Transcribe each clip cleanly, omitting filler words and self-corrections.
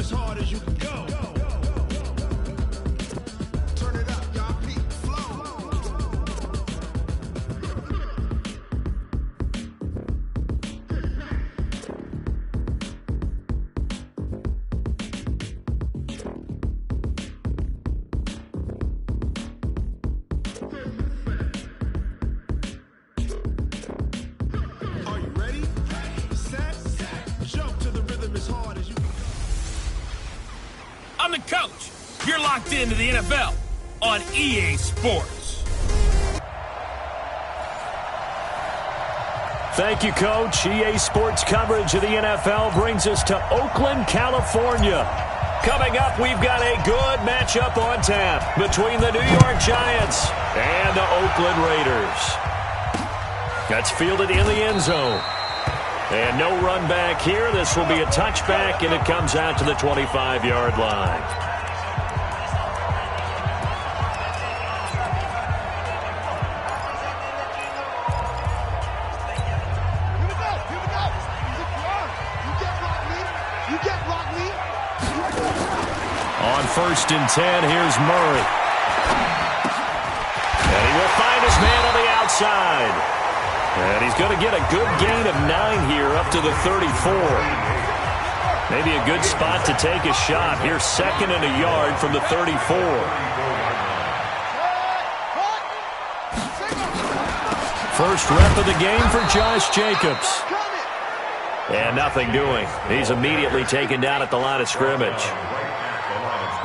as hard as you can go. Turn it up, y'all. Peak flow. Are you ready? Set. Jump to the rhythm as hard as you can. I'm the coach. You're locked into the NFL on EA Sports. Thank you, Coach. EA Sports coverage of the NFL brings us to Oakland, California. Coming up, we've got a good matchup on tap between the New York Giants and the Oakland Raiders. That's fielded in the end zone. And no run back here. This will be a touchback, and it comes out to the 25-yard line. On 1st and 10, here's Murray. And he will find his man on the outside. And he's going to get a good gain of 9 here up to the 34. Maybe a good spot to take a shot. Here's 2nd and a yard from the 34. First rep of the game for Josh Jacobs. And nothing doing. He's immediately taken down at the line of scrimmage.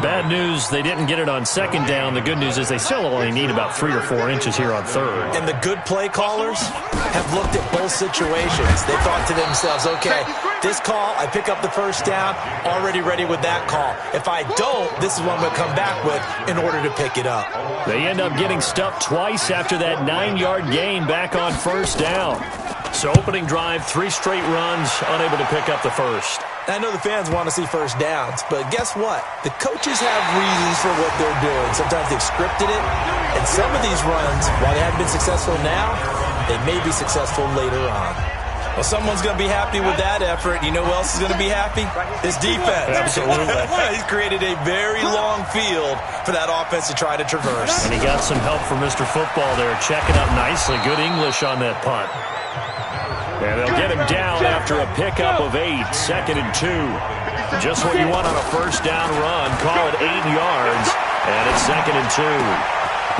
Bad news, they didn't get it on 2nd down. The good news is they still only need about 3 or 4 inches here on 3rd. And the good play callers have looked at both situations. They thought to themselves, okay, this call, I pick up the 1st down, already ready with that call. If I don't, this is what I'm going to come back with in order to pick it up. They end up getting stuffed twice after that 9-yard gain back on 1st down. So opening drive, 3 straight runs, unable to pick up the 1st. I know the fans want to see 1st downs, but guess what? The coaches have reasons for what they're doing. Sometimes they've scripted it, and some of these runs, while they haven't been successful now, they may be successful later on. Well, someone's going to be happy with that effort. You know who else is going to be happy? His defense. Absolutely. He's created a very long field for that offense to try to traverse. And he got some help from Mr. Football there, checking up nicely. Good English on that punt. And they'll get him down after a pickup of 8, 2nd and 2. Just what you want on a 1st down run. Call it 8 yards, and it's 2nd and 2.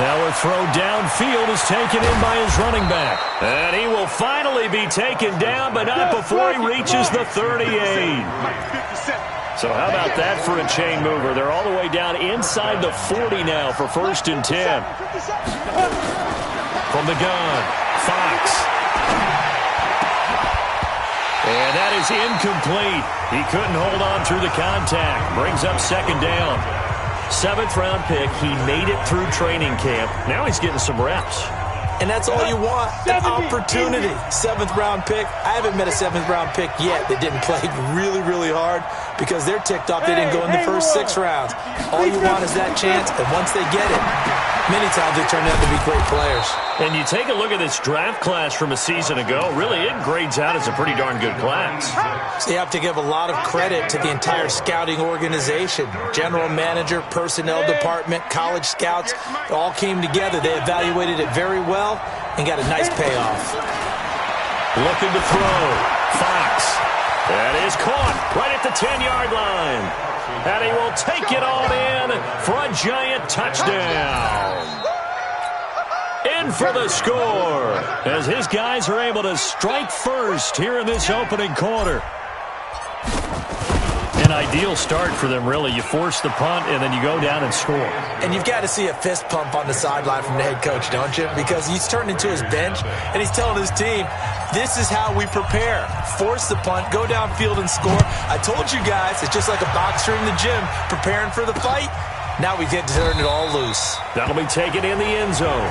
Now a throw downfield is taken in by his running back. And he will finally be taken down, but not before he reaches the 38. So how about that for a chain mover? They're all the way down inside the 40 now for 1st and 10. From the gun, Fox. And that is incomplete. He couldn't hold on through the contact. Brings up 2nd down. 7th-round pick. He made it through training camp. Now he's getting some reps. And that's all you want, an opportunity. 7th-round pick. I haven't met a 7th-round pick yet that didn't play really, really hard because they're ticked off they didn't go in the first 6 rounds. All you want is that chance, and once they get it, many times they turn out to be great players. And you take a look at this draft class from a season ago, really it grades out as a pretty darn good class. So you have to give a lot of credit to the entire scouting organization. General manager, personnel department, college scouts, all came together. They evaluated it very well and got a nice payoff. Looking to throw. Fox. That is caught right at the 10-yard line. And he will take it all in for a giant touchdown. In for the score as his guys are able to strike first here in this opening quarter. An ideal start for them, really. You force the punt, and then you go down and score. And you've got to see a fist pump on the sideline from the head coach, don't you? Because he's turned into his bench, and he's telling his team, this is how we prepare. Force the punt, go downfield and score. I told you guys, it's just like a boxer in the gym preparing for the fight. Now we get to turn it all loose. That'll be taken in the end zone.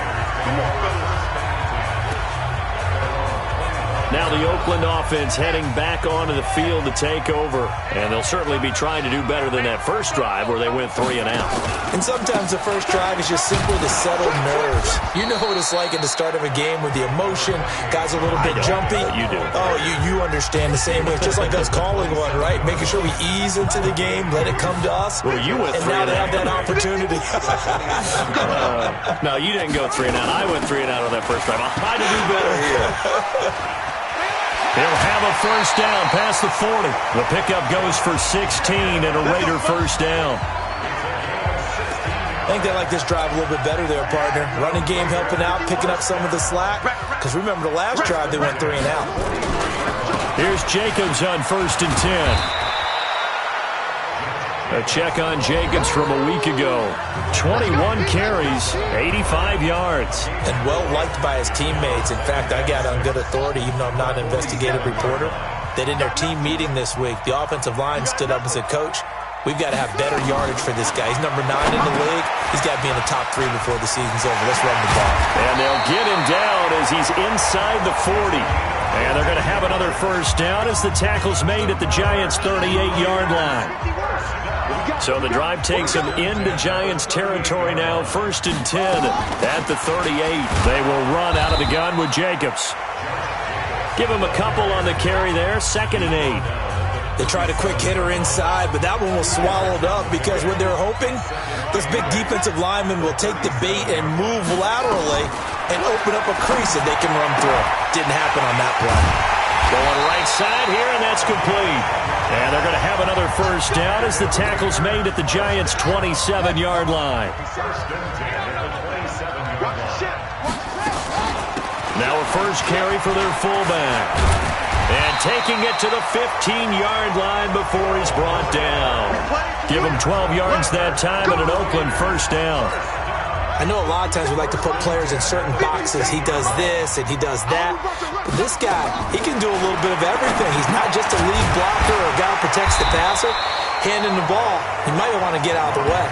Now the Oakland offense heading back onto the field to take over. And they'll certainly be trying to do better than that first drive where they went 3 and out. And sometimes the first drive is just simply to settle nerves. You know what it's like at the start of a game with the emotion. Guys a little bit jumpy. You do. Oh, you understand the same way. It's just like us calling one, right? Making sure we ease into the game, let it come to us. Well, you went and 3 now and they out. have that opportunity. No, you didn't go 3 and out. I went 3 and out on that first drive. I'll try to do better here. He'll have a first down past the 40. The pickup goes for 16 and a Raider first down. I think they like this drive a little bit better there, partner. Running game helping out, picking up some of the slack. Because remember the last drive, they went 3 and out. Here's Jacobs on 1st and 10. A check on Jacobs from a week ago. 21 carries, 85 yards. And well-liked by his teammates. In fact, I got on good authority, even though I'm not an investigative reporter, that in their team meeting this week, the offensive line stood up and said, Coach, we've got to have better yardage for this guy. He's number 9 in the league. He's got to be in the top 3 before the season's over. Let's run the ball. And they'll get him down as he's inside the 40. And they're going to have another first down as the tackle's made at the Giants' 38-yard line. So the drive takes them into Giants territory now. 1st and 10 at the 38. They will run out of the gun with Jacobs. Give him a couple on the carry there. 2nd and 8. They tried a quick hitter inside, but that one was swallowed up because what they're hoping, this big defensive lineman will take the bait and move laterally and open up a crease that they can run through. Didn't happen on that play. Going right side here, and that's complete. And they're going to have another first down as the tackle's made at the Giants' 27-yard line. Now a first carry for their fullback. And taking it to the 15-yard line before he's brought down. Give him 12 yards that time and an Oakland first down. I know a lot of times we like to put players in certain boxes. He does this and he does that. But this guy, he can do a little bit of everything. He's not just a lead blocker or a guy who protects the passer. Handing the ball, he might want to get out of the way.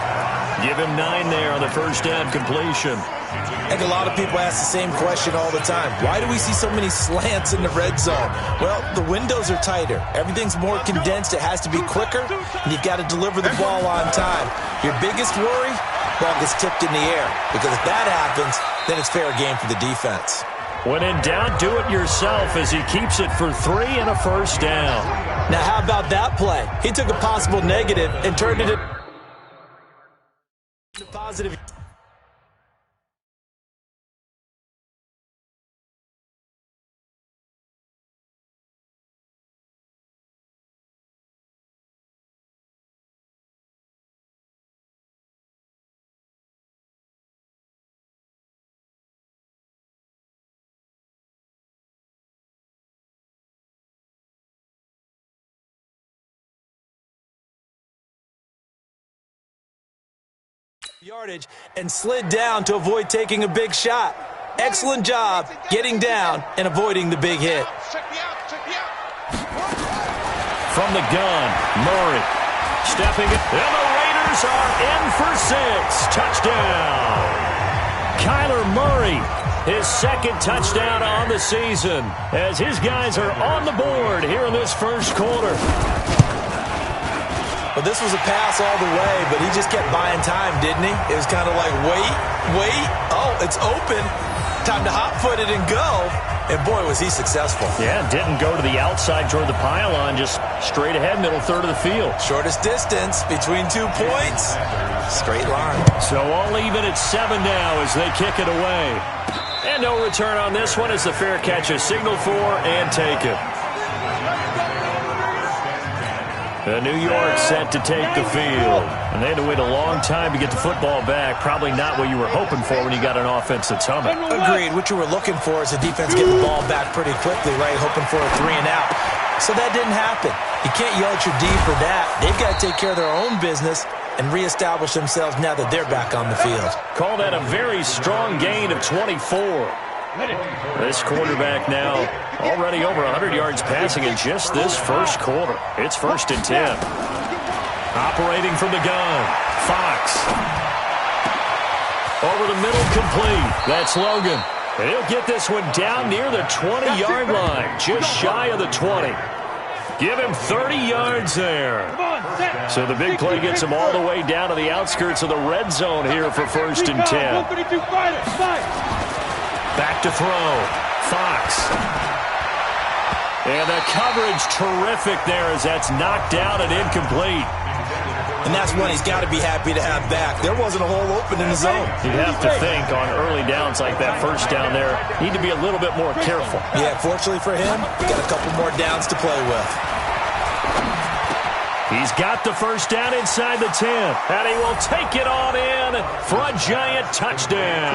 Give him 9 there on the first down completion. I think a lot of people ask the same question all the time. Why do we see so many slants in the red zone? Well, the windows are tighter. Everything's more condensed. It has to be quicker, and you've got to deliver the ball on time. Your biggest worry? Ball gets tipped in the air. Because if that happens, then it's fair game for the defense. When in doubt, do it yourself as he keeps it for 3 and a first down. Now, how about that play? He took a possible negative and turned it into positive. Yardage and slid down to avoid taking a big shot. Excellent job getting down and avoiding the big hit. From the gun, Murray stepping it, and the Raiders are in for 6. Touchdown. Kyler Murray, his 2nd touchdown on the season as his guys are on the board here in this first quarter. Well, this was a pass all the way, but he just kept buying time, didn't he? It was kind of like, wait. Oh, it's open. Time to hot-foot it and go. And, boy, was he successful. Yeah, didn't go to the outside toward the pylon, just straight ahead, middle third of the field. Shortest distance between 2 points. Straight line. So all even at 7 now as they kick it away. And no return on this one as the fair catch is signaled for and taken. New York set to take the field. And they had to wait a long time to get the football back. Probably not what you were hoping for when you got an offense that's humming. Agreed. What you were looking for is the defense getting the ball back pretty quickly, right? Hoping for a 3 and out. So that didn't happen. You can't yell at your D for that. They've got to take care of their own business and reestablish themselves now that they're back on the field. Call that a very strong gain of 24. This quarterback now already over 100 yards passing in just this first quarter. It's 1st and 10. Operating from the gun, Fox. Over the middle, complete. That's Logan. And he'll get this one down near the 20-yard line, just shy of the 20. Give him 30 yards there. So the big play gets him all the way down to the outskirts of the red zone here for 1st and 10. Back to throw. Fox. And the coverage terrific there as that's knocked down and incomplete. And that's one he's got to be happy to have back. There wasn't a hole open in the zone. You'd have to think on early downs like that first down there, need to be a little bit more careful. Yeah, fortunately for him, he got a couple more downs to play with. He's got the first down inside the 10, and he will take it on in for a giant touchdown.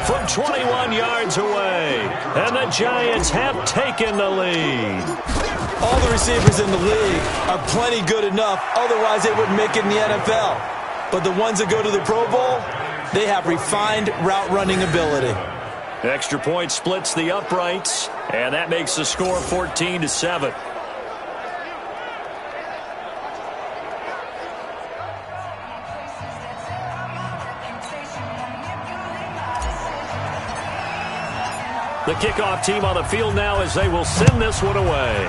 From 21 yards away, and the Giants have taken the lead. All the receivers in the league are plenty good enough, otherwise they wouldn't make it in the NFL. But the ones that go to the Pro Bowl, they have refined route running ability. Extra point splits the uprights, and that makes the score 14-7. The kickoff team on the field now as they will send this one away.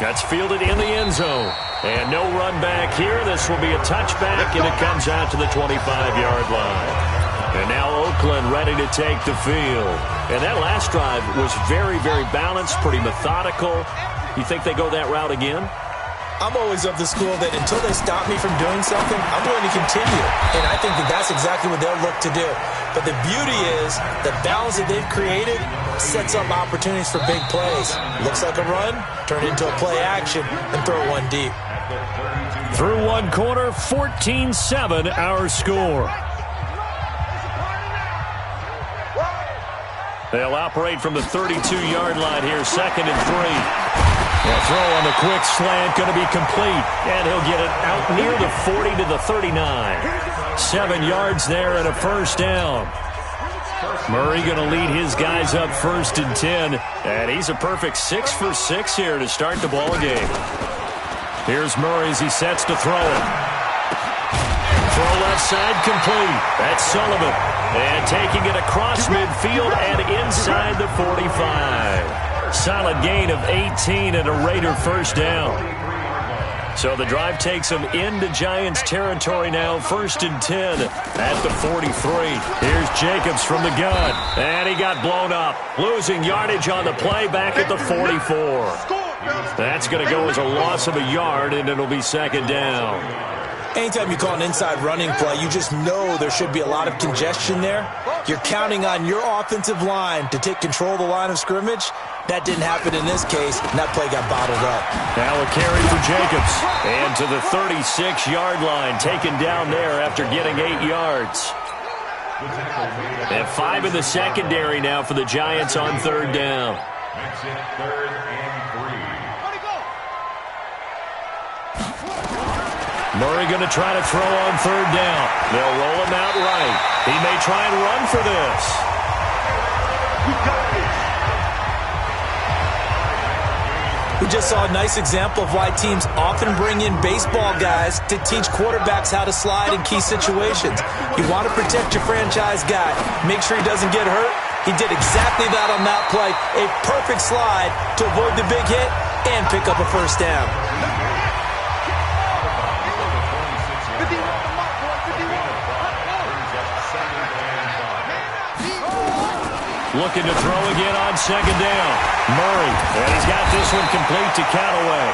That's fielded in the end zone. And no run back here. This will be a touchback, and it comes out to the 25-yard line. And now Oakland ready to take the field. And that last drive was very, very balanced, pretty methodical. You think they go that route again? I'm always of the school that until they stop me from doing something, I'm going to continue. And I think that that's exactly what they'll look to do. But the beauty is the balance that they've created sets up opportunities for big plays. Looks like a run, turn it into a play action, and throw one deep. Through one quarter, 14-7 our score. They'll operate from the 32-yard line here, 2nd and 3. The throw on the quick slant going to be complete, and he'll get it out near the 40 to the 39. 7 yards there and a first down. Murray going to lead his guys up 1st and 10, and he's a perfect 6 for 6 here to start the ball game. Here's Murray as he sets to throw it. Throw left side complete. That's Sullivan, and taking it across midfield and inside the 45. Solid gain of 18 and a Raider first down. So the drive takes them into Giants territory now, 1st and 10 at the 43. Here's Jacobs from the gun, and he got blown up. Losing yardage on the play back at the 44. That's going to go as a loss of a yard, and it'll be 2nd down. Anytime you call an inside running play, you just know there should be a lot of congestion there. You're counting on your offensive line to take control of the line of scrimmage. That didn't happen in this case, and that play got bottled up. Now a carry for Jacobs. And to the 36-yard line, taken down there after getting 8 yards. And 5 in the secondary now for the Giants on 3rd down. That's it, 3rd and 3. Murray going to try to throw on 3rd down. They'll roll him out right. He may try and run for this. We just saw a nice example of why teams often bring in baseball guys to teach quarterbacks how to slide in key situations. You want to protect your franchise guy. Make sure he doesn't get hurt. He did exactly that on that play. A perfect slide to avoid the big hit and pick up a first down. Looking to throw again on 2nd down. Murray, and he's got this one complete to Callaway.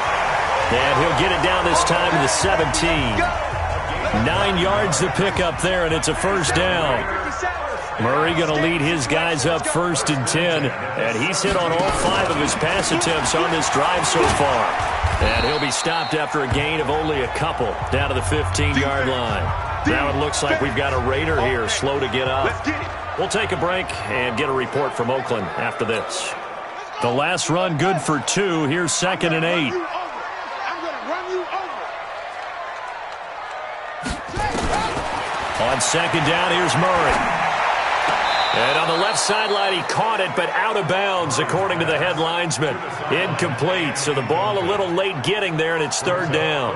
And he'll get it down this time to the 17. 9 yards to pick up there, and it's a first down. Murray going to lead his guys up 1st and 10, and he's hit on all 5 of his pass attempts on this drive so far. And he'll be stopped after a gain of only a couple down to the 15-yard line. Now it looks like we've got a Raider here slow to get up. We'll take a break and get a report from Oakland after this. The last run good for 2. Here's 2nd and 8. On 2nd down, here's Murray. And on the left left sideline, he caught it, but out of bounds, according to the head linesman. Incomplete, so the ball a little late getting there, and it's third down.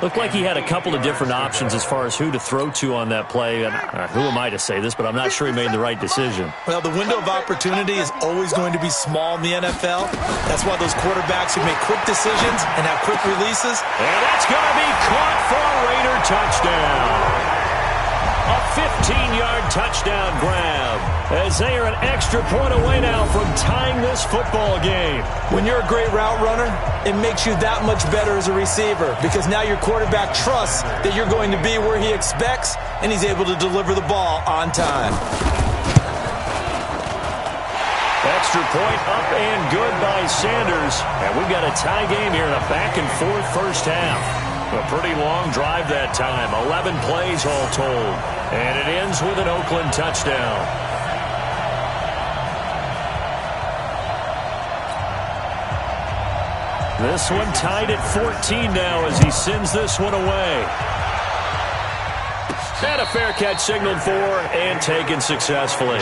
Looked like he had a couple of different options as far as who to throw to on that play. And who am I to say this, but I'm not sure he made the right decision. Well, the window of opportunity is always going to be small in the NFL. That's why those quarterbacks who make quick decisions and have quick releases. And that's going to be caught for a Raider touchdown. A 15-yard touchdown grab, as they are an extra point away now from tying this football game. When you're a great route runner, it makes you that much better as a receiver, because now your quarterback trusts that you're going to be where he expects, and he's able to deliver the ball on time. Extra point up and good by Sanders. And we've got a tie game here in a back-and-forth first half. A pretty long drive that time, 11 plays all told. And it ends with an Oakland touchdown. This one tied at 14 now as he sends this one away. And a fair catch signaled for and taken successfully.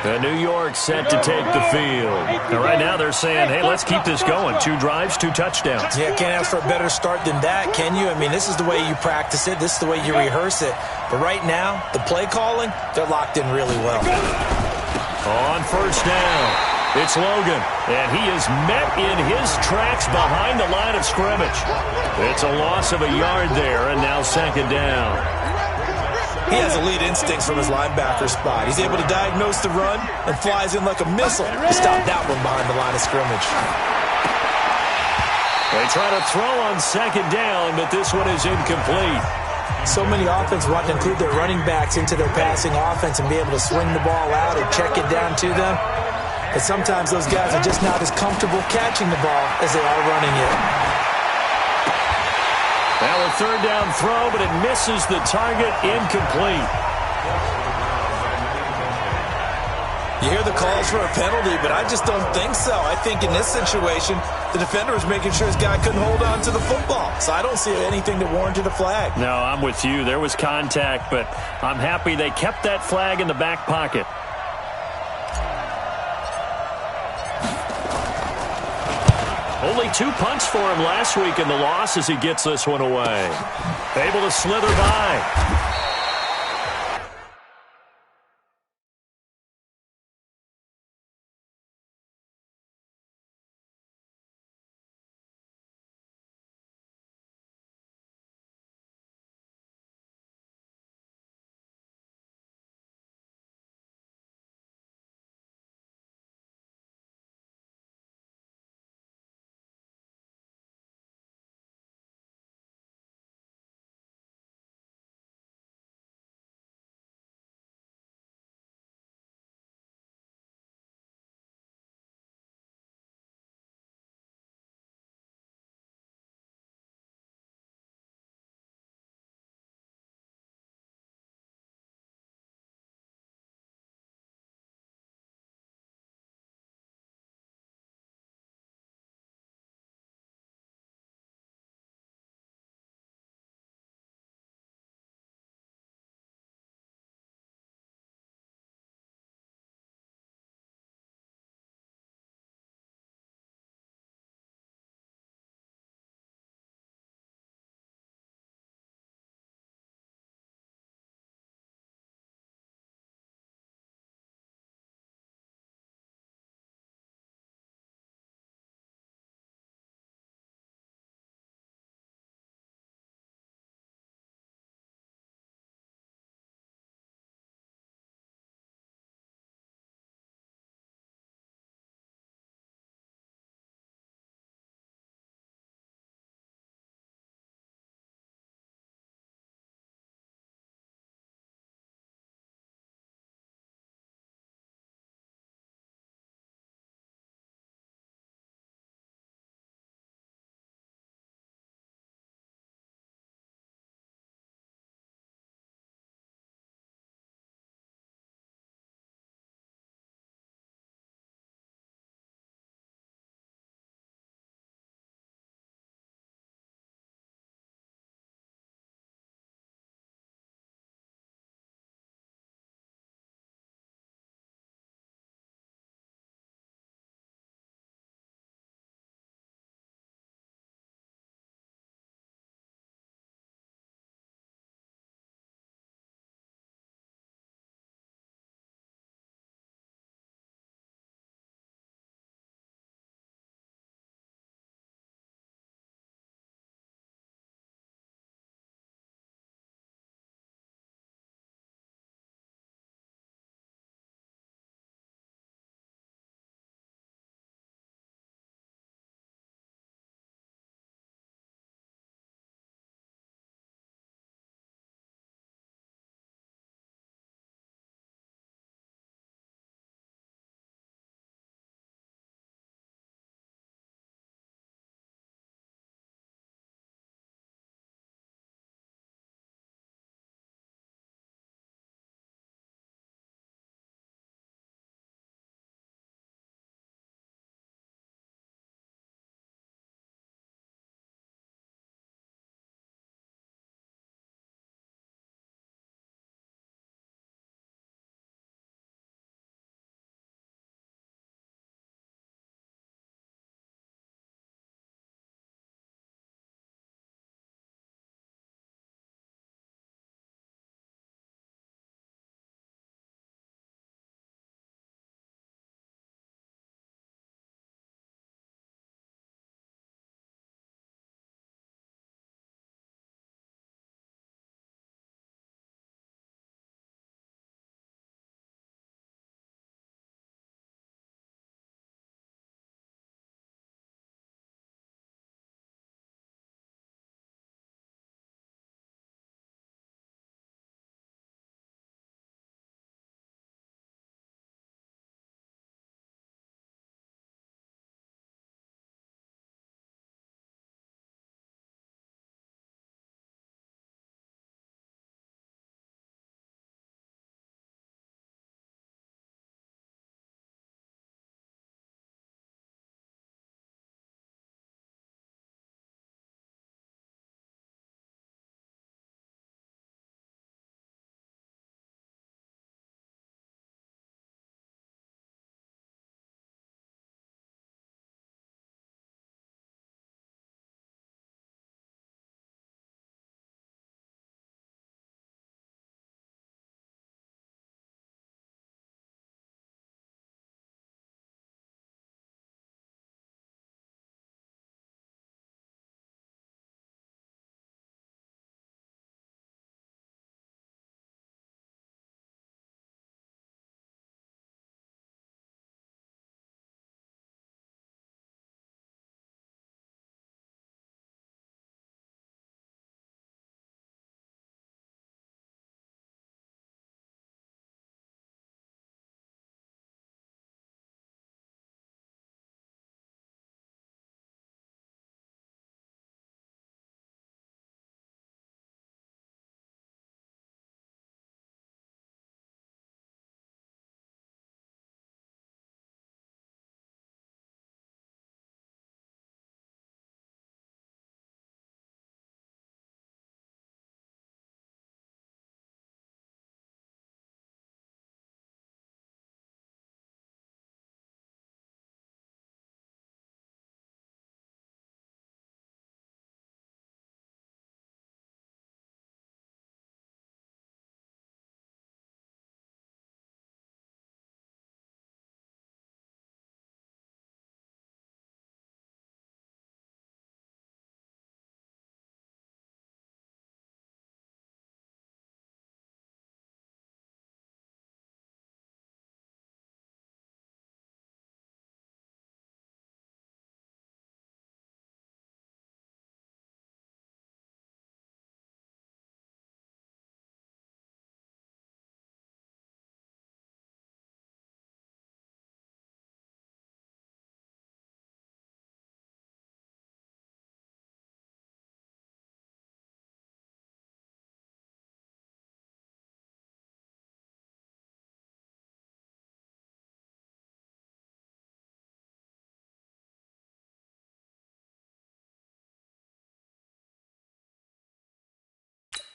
The New York set to take the field. And right now they're saying, hey, let's keep this going. 2 drives, 2 touchdowns. Yeah, can't ask for a better start than that, can you? I mean, this is the way you practice it. This is the way you rehearse it. But right now, the play calling, they're locked in really well. On first down, it's Logan. And he is met in his tracks behind the line of scrimmage. It's a loss of a yard there, and now second down. He has elite instincts from his linebacker spot. He's able to diagnose the run and flies in like a missile to stop that one behind the line of scrimmage. They try to throw on second down, but this one is incomplete. So many offenses want to include their running backs into their passing offense and be able to swing the ball out or check it down to them. But sometimes those guys are just not as comfortable catching the ball as they are running it. Now a third down throw, but it misses the target, incomplete. You hear the calls for a penalty, but I just don't think so. I think in this situation, the defender was making sure his guy couldn't hold on to the football. So I don't see anything that warranted a flag. No, I'm with you. There was contact, but I'm happy they kept that flag in the back pocket. Only 2 punts for him last week in the loss as he gets this one away. Able to slither by.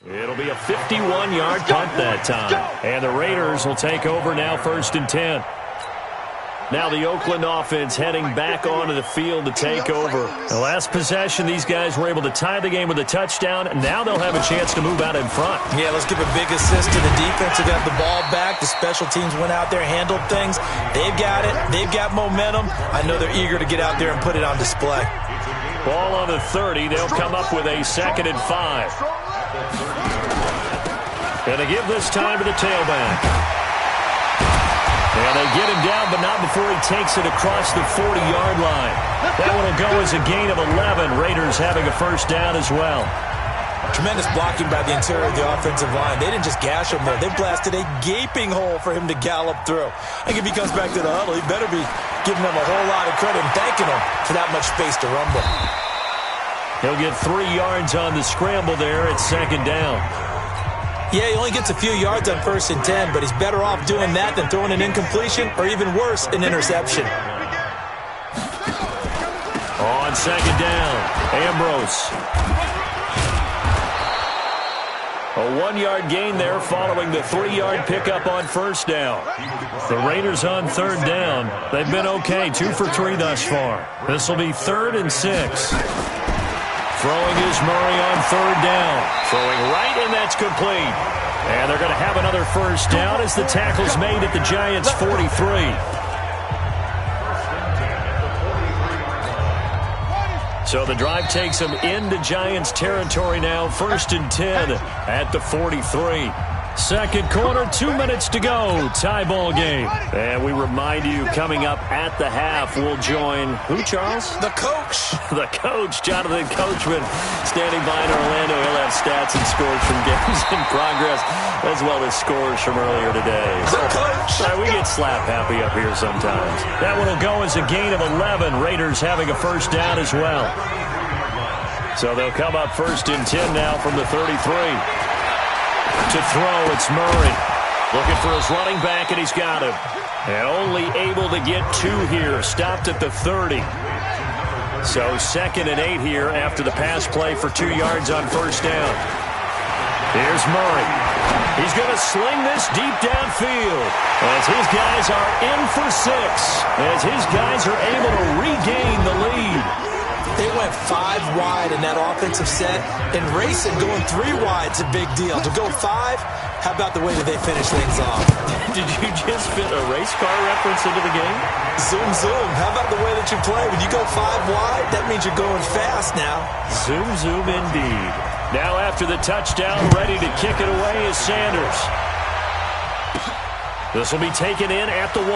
It'll be a 51-yard punt that time. And the Raiders will take over now, 1st and 10. Now the Oakland offense heading back onto the field to take over. The last possession, these guys were able to tie the game with a touchdown, and now they'll have a chance to move out in front. Yeah, let's give a big assist to the defense who got the ball back. The special teams went out there, handled things. They've got it. They've got momentum. I know they're eager to get out there and put it on display. Ball on the 30. They'll come up with a 2nd and 5. And they give this time to the tailback. And they get him down, but not before he takes it across the 40-yard line. That one will go as a gain of 11. Raiders having a 1st down as well. Tremendous blocking by the interior of the offensive line. They didn't just gash him there. They blasted a gaping hole for him to gallop through. I think if he comes back to the huddle, he better be giving them a whole lot of credit and thanking them for that much space to rumble. He'll get 3 yards on the scramble there at 2nd down. Yeah, he only gets a few yards on 1st and 10, but he's better off doing that than throwing an incompletion or even worse, an interception. On 2nd down, Ambrose. A 1-yard gain there following the 3-yard pickup on 1st down. The Raiders on 3rd down. They've been okay, 2 for 3 thus far. This will be 3rd and 6. Throwing is Murray on 3rd down. Throwing right, and that's complete. And they're going to have another 1st down as the tackle's made at the Giants' 43. So the drive takes them into Giants territory now. 1st and 10 at the 43. 2nd quarter, 2 minutes to go. Tie ball game. And we remind you, coming up at the half, we'll join who, Charles? The coach. The coach, Jonathan Coachman, standing by in Orlando. He'll have stats and scores from games in progress, as well as scores from earlier today. The coach. We get slap happy up here sometimes. That one will go as a gain of 11. Raiders having a 1st down as well. So they'll come up 1st and 10 now from the 33. To throw, it's Murray. Looking for his running back, and he's got him. And only able to get 2 here. Stopped at the 30. So 2nd and 8 here after the pass play for 2 yards on 1st down. Here's Murray. He's going to sling this deep downfield as his guys are in for 6. As his guys are able to regain the lead. They went 5 wide in that offensive set, and racing going 3 wide's a big deal. To go 5, how about the way that they finish things off? Did you just fit a race car reference into the game? Zoom, zoom. How about the way that you play? When you go 5 wide, that means you're going fast now. Zoom, zoom indeed. Now after the touchdown, ready to kick it away is Sanders. This will be taken in at the 1.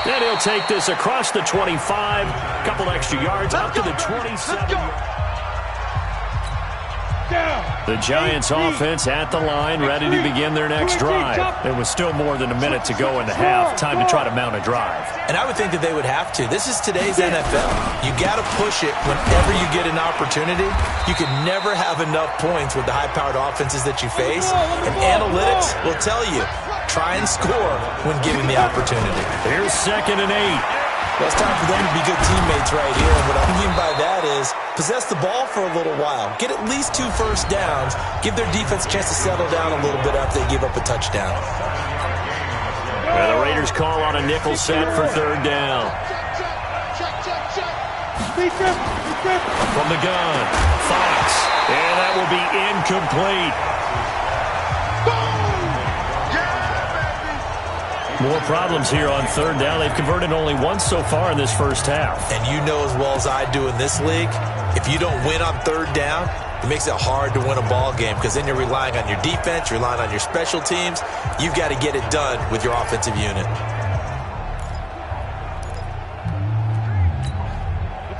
Then he'll take this across the 25, a couple extra yards up to the 27. The Giants offense at the line, ready to begin their next drive. There was still more than a minute to go in the half. Time to try to mount a drive. And I would think that they would have to. This is today's NFL. You got to push it whenever you get an opportunity. You can never have enough points with the high-powered offenses that you face. And analytics will tell you, try and score when given the opportunity. Here's 2nd and 8. Well, it's time for them to be good teammates right here. And what I mean by that is possess the ball for a little while. Get at least 2 1st downs. Give their defense a chance to settle down a little bit after they give up a touchdown. And the Raiders call on a nickel set for 3rd down. From the gun, Fox. And that will be incomplete. More problems here on 3rd down. They've converted only once so far in this 1st half. And you know as well as I do in this league, if you don't win on 3rd down, it makes it hard to win a ball game because then you're relying on your defense, you're relying on your special teams. You've got to get it done with your offensive unit.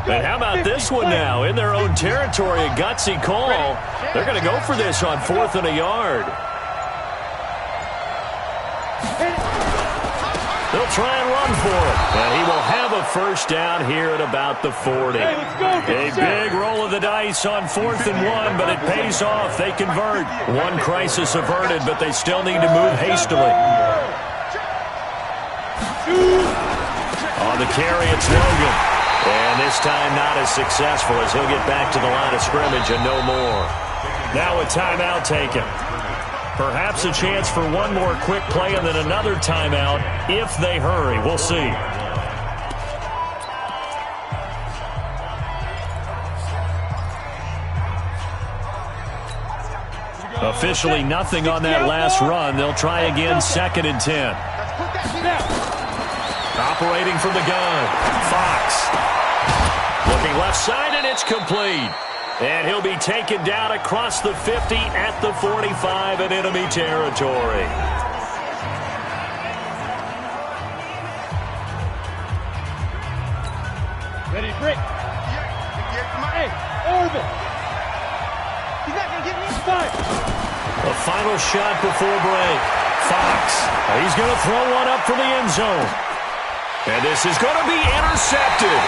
And how about this one now? In their own territory, a gutsy call. They're going to go for this on 4th and a yard. They'll try and run for it. And he will have a 1st down here at about the 40. A big roll of the dice on 4th and 1, but it pays off. They convert. One crisis averted, but they still need to move hastily. On the carry, it's Logan. And this time not as successful as he'll get back to the line of scrimmage and no more. Now a timeout taken. Perhaps a chance for one more quick play and then another timeout if they hurry. We'll see. Officially nothing on that last run. They'll try again, 2nd and 10. Operating from the gun, Fox. Looking left side, and it's complete. And he'll be taken down across the 50 at the 45 in enemy territory. Ready, break. Hey, Orville. He's not going to get me inside. The final shot before break. Fox. He's going to throw one up for the end zone. And this is going to be intercepted.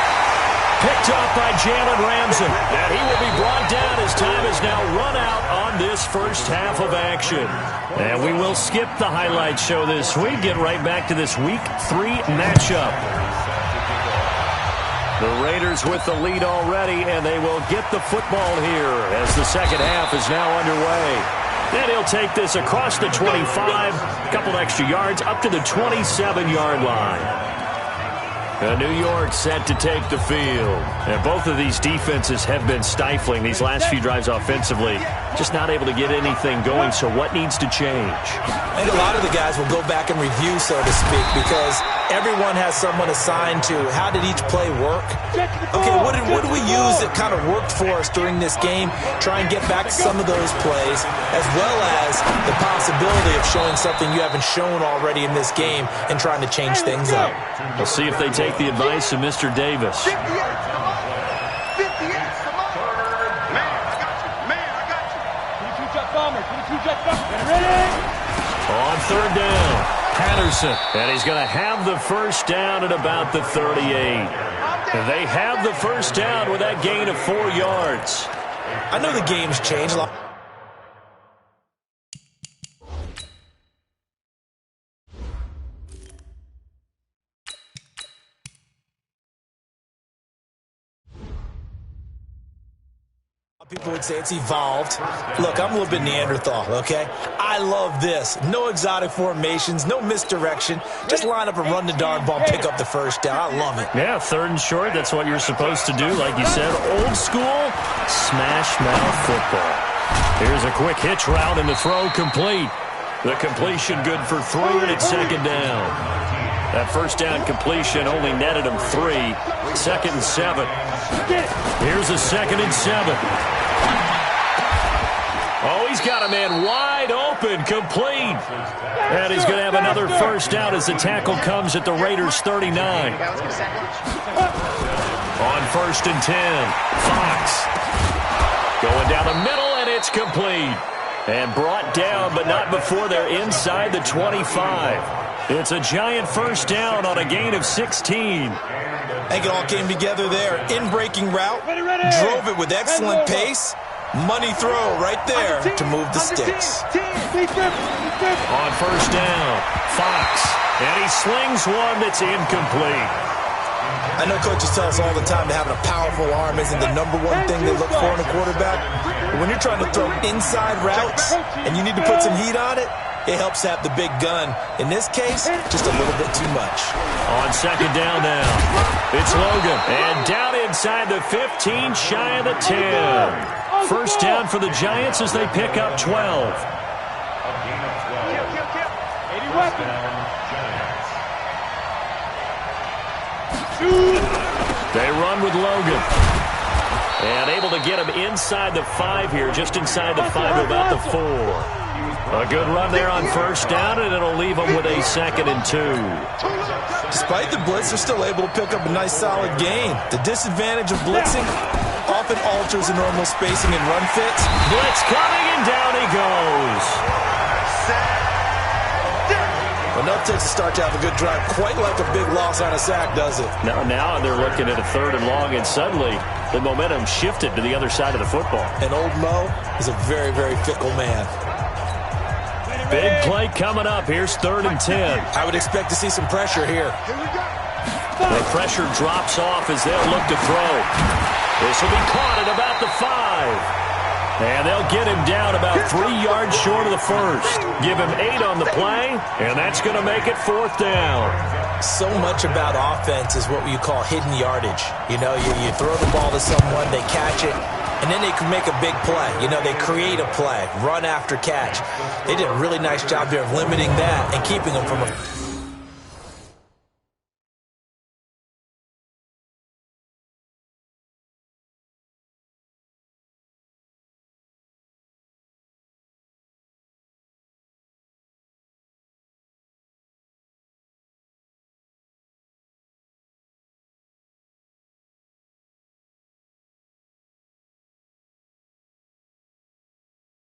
Picked up by Jalen Ramsey. And he will be brought down as time is now run out on this first half of action. And we will skip the highlight show this week. Get right back to this Week 3 matchup. The Raiders with the lead already, and they will get the football here as the second half is now underway. And he'll take this across the 25, a couple extra yards, up to the 27-yard line. New York set to take the field. And both of these defenses have been stifling these last few drives offensively. Just not able to get anything going, so what needs to change? I think a lot of the guys will go back and review, so to speak, because everyone has someone assigned to how did each play work. Okay, what did we use that kind of worked for us during this game? Try and get back some of those plays, as well as the possibility of showing something you haven't shown already in this game and trying to change things up. We'll see if they take the advice of Mr. Davis. 58, come on. Man, I got you. 22 jet bomber, 22 jet bomber. Ready? On 3rd down, Patterson. And he's going to have the first down at about the 38. They have the first down with that gain of 4 yards. I know the game's changed a lot. People would say it's evolved. Look, I'm a little bit Neanderthal, okay? I love this. No exotic formations, no misdirection. Just line up and run the darn ball, pick up the first down. I love it. Yeah, 3rd and short, that's what you're supposed to do. Like you said, old school, smash mouth football. Here's a quick hitch route and the throw complete. The completion good for 3, and it's 2nd down. That first down completion only netted him 3. 2nd and 7. Here's a 2nd and 7. Oh, he's got a man wide open, complete. And he's going to have another first down as the tackle comes at the Raiders' 39. On 1st and 10, Fox. Going down the middle, and it's complete. And brought down, but not before they're inside the 25. It's a giant first down on a gain of 16. I think it all came together there. In-breaking route, drove it with excellent pace. Money throw right there to move the sticks. On 1st down, Fox. And he slings one that's incomplete. I know coaches tell us all the time that having a powerful arm isn't the #1 thing they look for in a quarterback. But when you're trying to throw inside routes and you need to put some heat on it, it helps have the big gun. In this case, just a little bit too much. On 2nd down now, it's Logan. And down inside the 15, shy of the 10. First down for the Giants as they pick up 12. They run with Logan. And able to get him inside the 5 here, just inside the 5 to about the 4. A good run there on 1st down, and it'll leave them with a 2nd and 2. Despite the blitz, they're still able to pick up a nice solid gain. The disadvantage of blitzing often alters the normal spacing and run fits. Blitz coming, and down he goes. Enough takes to start to have a good drive, quite like a big loss on a sack, does it? Now they're looking at a 3rd and long, and suddenly the momentum shifted to the other side of the football. And old Mo is a very, very fickle man. Big play coming up. Here's 3rd and 10. I would expect to see some pressure here. The pressure drops off as they'll look to throw. This will be caught at about the 5. And they'll get him down about 3 yards short of the first. Give him 8 on the play, and that's going to make it 4th down. So much about offense is what you call hidden yardage. You know, you throw the ball to someone, they catch it, and then they can make a big play. You know, they create a play, run after catch. They did a really nice job there of limiting that and keeping them from a...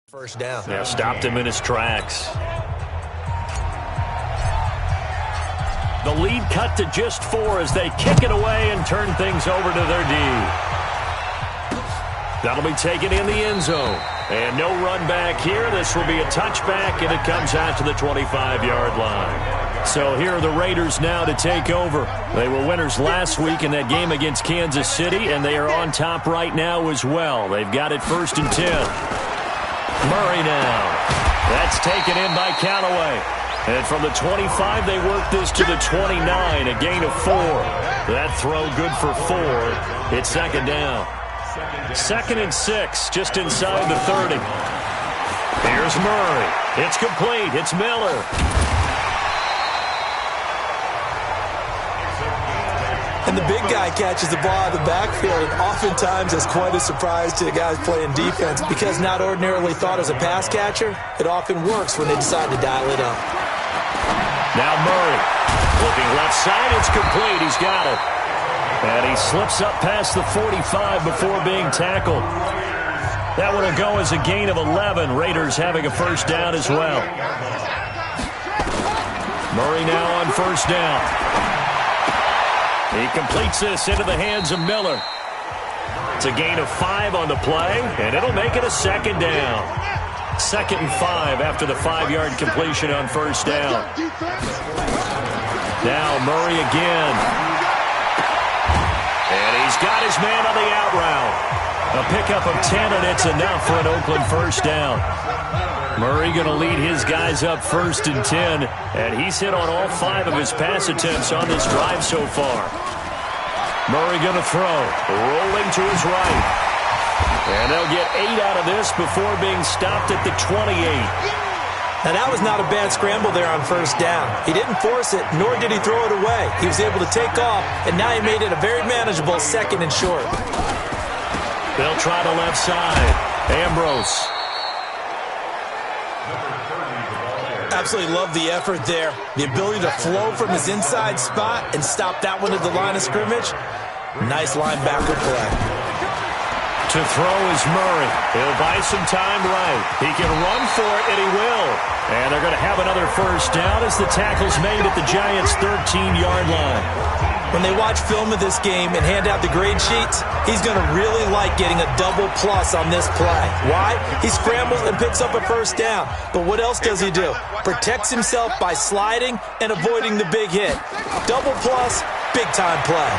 First down. Yeah, stopped him in his tracks. The lead cut to just 4 as they kick it away and turn things over to their D. That'll be taken in the end zone. And no run back here. This will be a touchback, and it comes out to the 25-yard line. So here are the Raiders now to take over. They were winners last week in that game against Kansas City, and they are on top right now as well. They've got it 1st and 10. Murray now. That's taken in by Callaway. And from the 25, they work this to the 29, a gain of 4. That throw good for 4. It's 2nd down. 2nd and 6, just inside the 30. Here's Murray. It's complete. It's Miller. And the big guy catches the ball out of the backfield, and oftentimes it's quite a surprise to the guys playing defense because not ordinarily thought as a pass catcher, it often works when they decide to dial it up. Now Murray. Looking left side, it's complete. He's got it. And he slips up past the 45 before being tackled. That one will go as a gain of 11. Raiders having a 1st down as well. Murray now on 1st down. He completes this into the hands of Miller. It's a gain of 5 on the play, and it'll make it a 2nd down. 2nd and 5 after the 5-yard completion on 1st down. Now Murray again. And he's got his man on the out route. A pickup of 10, and it's enough for an Oakland 1st down. Murray going to lead his guys up 1st and 10, and he's hit on all 5 of his pass attempts on this drive so far. Murray going to throw, rolling to his right. And they'll get 8 out of this before being stopped at the 28. Now, that was not a bad scramble there on 1st down. He didn't force it, nor did he throw it away. He was able to take off, and now he made it a very manageable 2nd and short. They'll try the left side. Ambrose. Absolutely love the effort there. The ability to flow from his inside spot and stop that one at the line of scrimmage. Nice linebacker play. To throw is Murray. He'll buy some time right. He can run for it, and he will. And they're going to have another 1st down as the tackle's made at the Giants' 13-yard line. When they watch film of this game and hand out the grade sheets, he's going to really like getting a double plus on this play. Why? He scrambles and picks up a 1st down. But what else does he do? Protects himself by sliding and avoiding the big hit. Double plus, big-time play.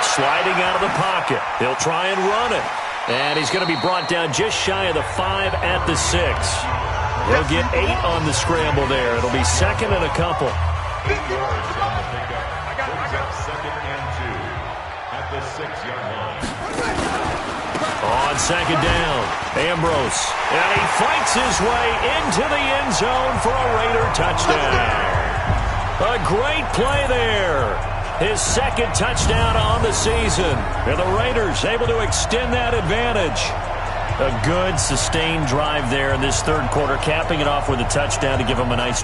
Sliding out of the pocket. He'll try and run it. And he's going to be brought down just shy of the 5 at the 6. They'll get 8 on the scramble there. It'll be 2nd and a couple. On 2nd down, Ambrose. And he fights his way into the end zone for a Raider touchdown. A great play there. His 2nd touchdown on the season. And the Raiders able to extend that advantage. A good, sustained drive there in this 3rd quarter, capping it off with a touchdown to give them a nice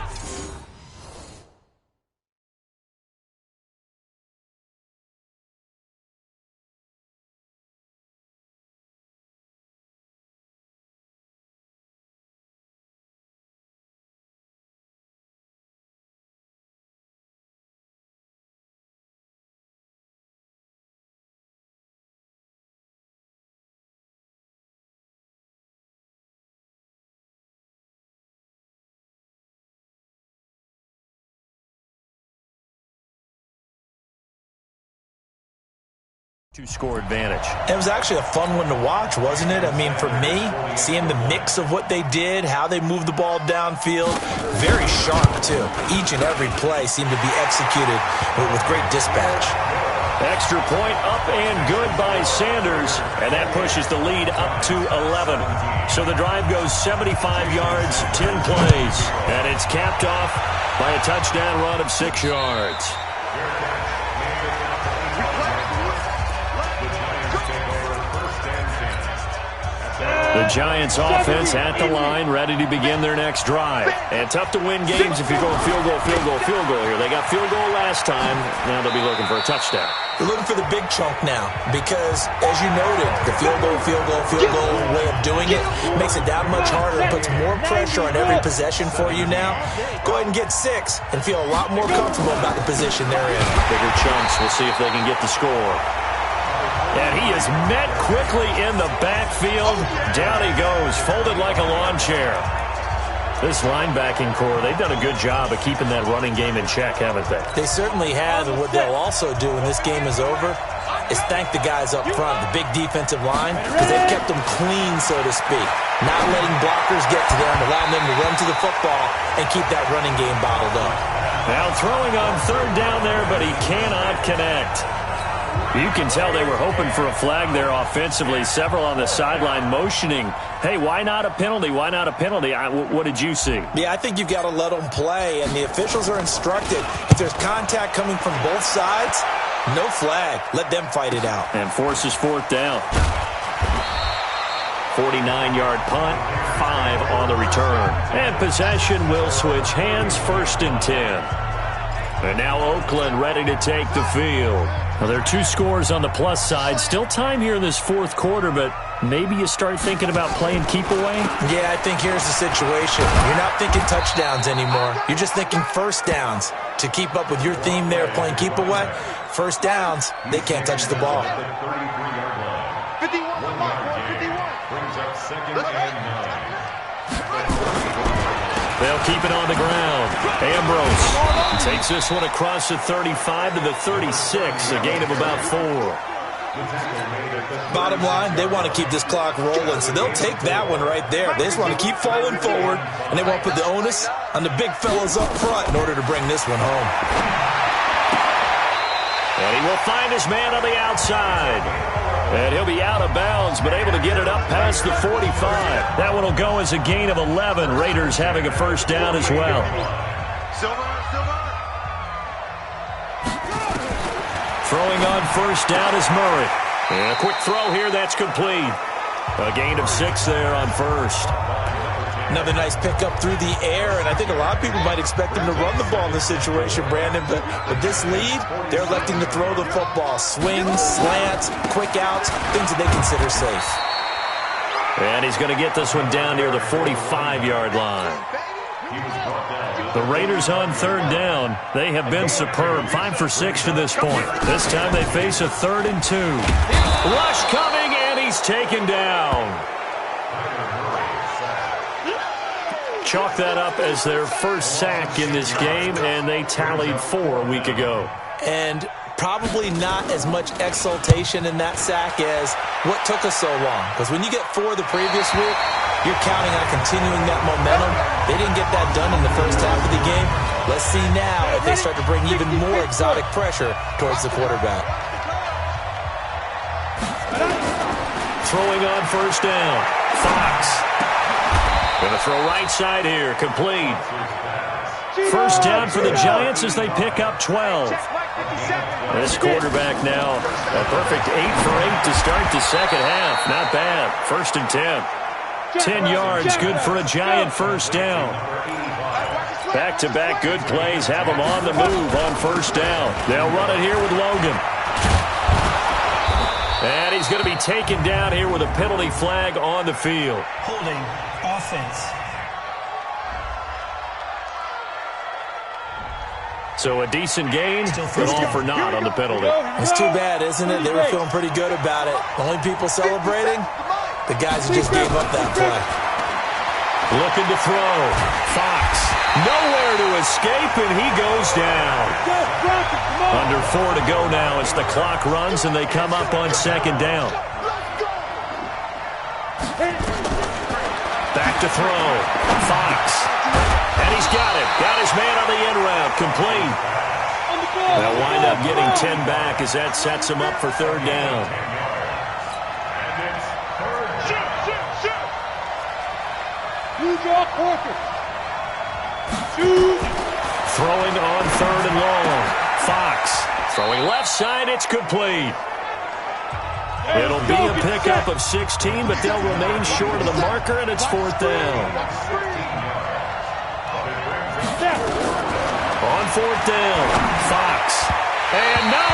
Two-score advantage. It was actually a fun one to watch, wasn't it? I mean, for me, seeing the mix of what they did, how they moved the ball downfield, very sharp, too. Each and every play seemed to be executed with great dispatch. Extra point up and good by Sanders, and that pushes the lead up to 11. So the drive goes 75 yards, 10 plays, and it's capped off by a touchdown run of 6 yards. The Giants offense at the line, ready to begin their next drive. And tough to win games if you're going field goal here. They got field goal last time. Now they'll be looking for a touchdown. They're looking for the big chunk now because, as you noted, the field goal way of doing it makes it that much harder and puts more pressure on every possession for you now. Go ahead and get 6 and feel a lot more comfortable about the position they're in. Bigger chunks. We'll see if they can get the score. And he is met quickly in the backfield. Down he goes, folded like a lawn chair. This linebacking core, they've done a good job of keeping that running game in check, haven't they? They certainly have, and what they'll also do when this game is over is thank the guys up front, the big defensive line, because they've kept them clean, so to speak. Not letting blockers get to them, allowing them to run to the football and keep that running game bottled up. Now throwing on third down there, but he cannot connect. You can tell they were hoping for a flag there offensively. Several on the sideline motioning, hey, why not a penalty? Why not a penalty? What did you see? Yeah, I think you've got to let them play, and the officials are instructed. If there's contact coming from both sides, no flag. Let them fight it out. And forces fourth down. 49-yard punt, 5 on the return. And possession will switch hands, 1st and 10. And now Oakland ready to take the field. Now, there are 2 scores on the plus side. Still time here in this 4th quarter, but maybe you start thinking about playing keep away? Yeah, I think here's the situation. You're not thinking touchdowns anymore. You're just thinking first downs. To keep up with your theme there, playing keep away, first downs, they can't touch the ball. 51. Brings up 2nd and 9. They'll keep it on the ground. Ambrose takes this one across the 35 to the 36, a gain of about 4. Bottom line, they want to keep this clock rolling, so they'll take that one right there. They just want to keep falling forward, and they want to put the onus on the big fellas up front in order to bring this one home. And he will find his man on the outside. And he'll be out of bounds, but able to get it up past the 45. That one will go as a gain of 11. Raiders having a first down as well. Throwing on first down is Murray. And a quick throw here, that's complete. A gain of 6 there on first. Another nice pickup through the air, and I think a lot of people might expect them to run the ball in this situation, Brandon, but with this lead, they're electing to throw the football. Swings, slants, quick outs, things that they consider safe. And he's going to get this one down near the 45-yard line. The Raiders on third down. They have been superb. 5 for 6 to this point. This time they face a 3rd and 2. Rush coming, and he's taken down. Chalk that up as their first sack in this game, and they tallied 4 a week ago. And probably not as much exultation in that sack as what took us so long. Because when you get 4 the previous week, you're counting on continuing that momentum. They didn't get that done in the first half of the game. Let's see now if they start to bring even more exotic pressure towards the quarterback. Throwing on first down. Fox. Going to throw right side here. Complete. First down for the Giants as they pick up 12. This quarterback now a perfect 8 for 8 to start the second half. Not bad. 1st and 10. 10 yards, good for a Giant first down. Back-to-back good plays have them on the move on first down. They'll run it here with Logan. And he's going to be taken down here with a penalty flag on the field. Holding offense. So a decent gain, but all for naught on the penalty. It's too bad, isn't it? They were feeling pretty good about it. The only people celebrating, the guys who just gave up that play. Looking to throw. Fox. Nowhere to escape, and he goes down. Under 4 to go now as the clock runs, and they come up on second down. Back to throw. Fox. And he's got it. Got his man on the end route. Complete. They'll wind up getting 10 back as that sets him up for third down. Throwing on third and long. Fox throwing left side. It's complete. It'll be a pickup of 16, but they'll remain short of the marker, and it's fourth down. On fourth down, Fox. And no,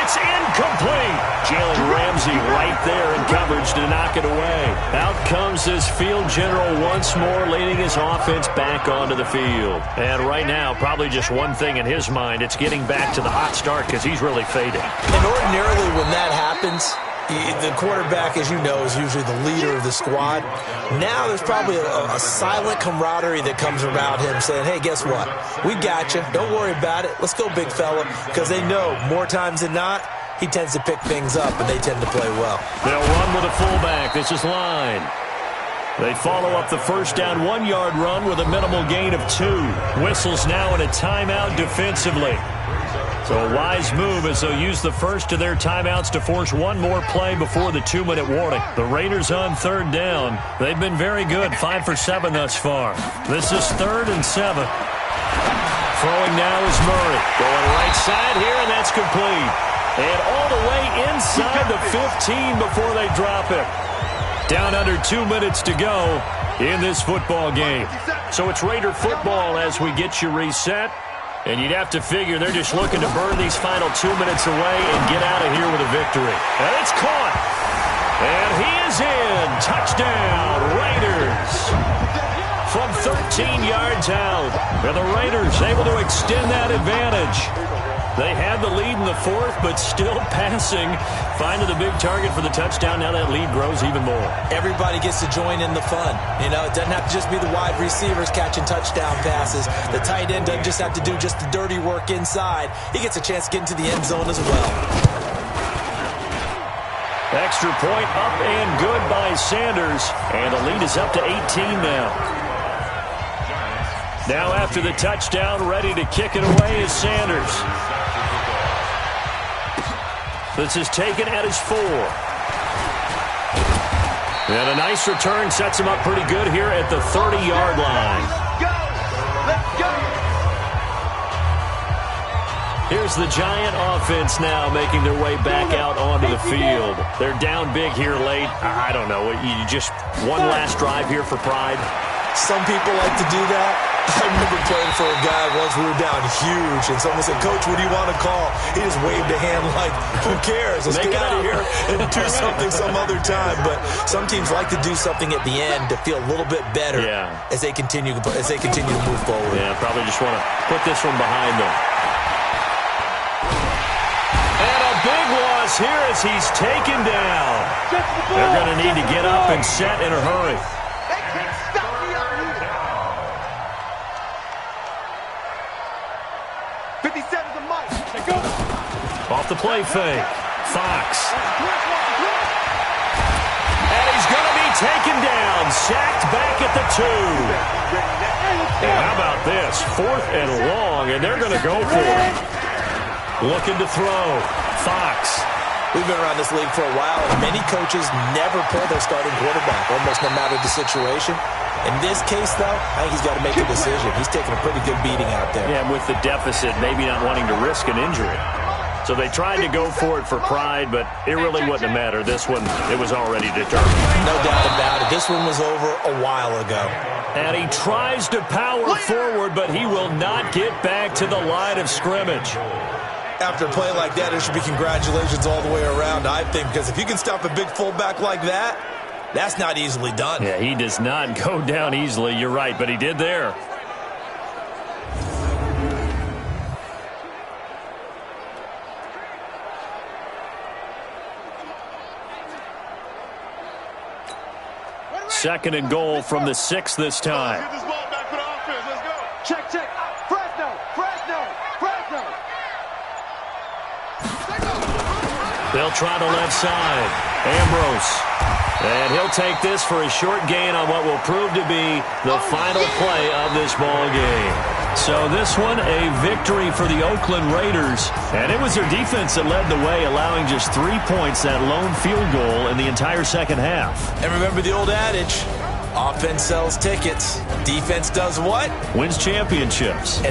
it's incomplete. Jalen Ramsey right there in coverage to knock it away. Out comes this field general once more, leading his offense back onto the field. And right now, probably just one thing in his mind, it's getting back to the hot start because he's really faded. And ordinarily when that happens, the quarterback, as you know, is usually the leader of the squad. Now there's probably a silent camaraderie that comes around him saying, hey, guess what? We got you. Don't worry about it. Let's go, big fella. Because they know more times than not, he tends to pick things up, and they tend to play well. They'll run with a fullback. This is line. They follow up the first down 1-yard run with a minimal gain of 2. Whistles now in a timeout defensively. So a wise move as they'll use the first of their timeouts to force one more play before the 2-minute warning. The Raiders on third down. They've been very good, 5 for 7 thus far. This is 3rd and 7. Throwing now is Murray. Going right side here, and that's complete. And all the way inside the 15 before they drop it. Down under 2 minutes to go in this football game. So it's Raider football as we get you reset. And you'd have to figure they're just looking to burn these final 2 minutes away and get out of here with a victory. And it's caught. And he is in. Touchdown, Raiders. From 13 yards out. And the Raiders able to extend that advantage. They had the lead in the 4th, but still passing. Finding the big target for the touchdown. Now that lead grows even more. Everybody gets to join in the fun. You know, it doesn't have to just be the wide receivers catching touchdown passes. The tight end doesn't just have to do just the dirty work inside. He gets a chance to get into the end zone as well. Extra point up and good by Sanders. And the lead is up to 18 now. Now after the touchdown, ready to kick it away is Sanders. This is taken at his 4. And a nice return sets him up pretty good here at the 30-yard line. Let's go! Here's the Giant offense now making their way back out onto the field. They're down big here late. I don't know. You just one last drive here for pride. Some people like to do that. I remember playing for a guy once. We were down huge, and someone said, Coach, what do you want to call? He just waved a hand like, who cares? Let's get out of here and do something some other time. But some teams like to do something at the end to feel a little bit better as they continue to move forward. Yeah, probably just want to put this one behind them. And a big loss here as he's taken down. They're going to need to get up and set in a hurry. Off the play fake. Fox. And he's going to be taken down. Sacked back at the 2. And how about this? 4th and long, and they're going to go for it. Looking to throw. Fox. We've been around this league for a while, and many coaches never pull their starting quarterback, almost no matter the situation. In this case, though, I think he's got to make a decision. He's taking a pretty good beating out there. Yeah, with the deficit, maybe not wanting to risk an injury. So they tried to go for it for pride, but it really wouldn't have mattered. This one, it was already determined. No doubt about it. This one was over a while ago. And he tries to power forward, but he will not get back to the line of scrimmage. After a play like that, there should be congratulations all the way around, I think, because if you can stop a big fullback like that, that's not easily done. Yeah, he does not go down easily. You're right, but he did there. Second and goal from the 6 this time. Get this ball back for the offense. Let's go. Check, check. Fresno, Fresno, Fresno. They'll try the left side. Ambrose. And he'll take this for a short gain on what will prove to be the final play of this ball game. So this one, a victory for the Oakland Raiders. And it was their defense that led the way, allowing just 3 points, that lone field goal in the entire second half. And remember the old adage, offense sells tickets. Defense does what? Wins championships.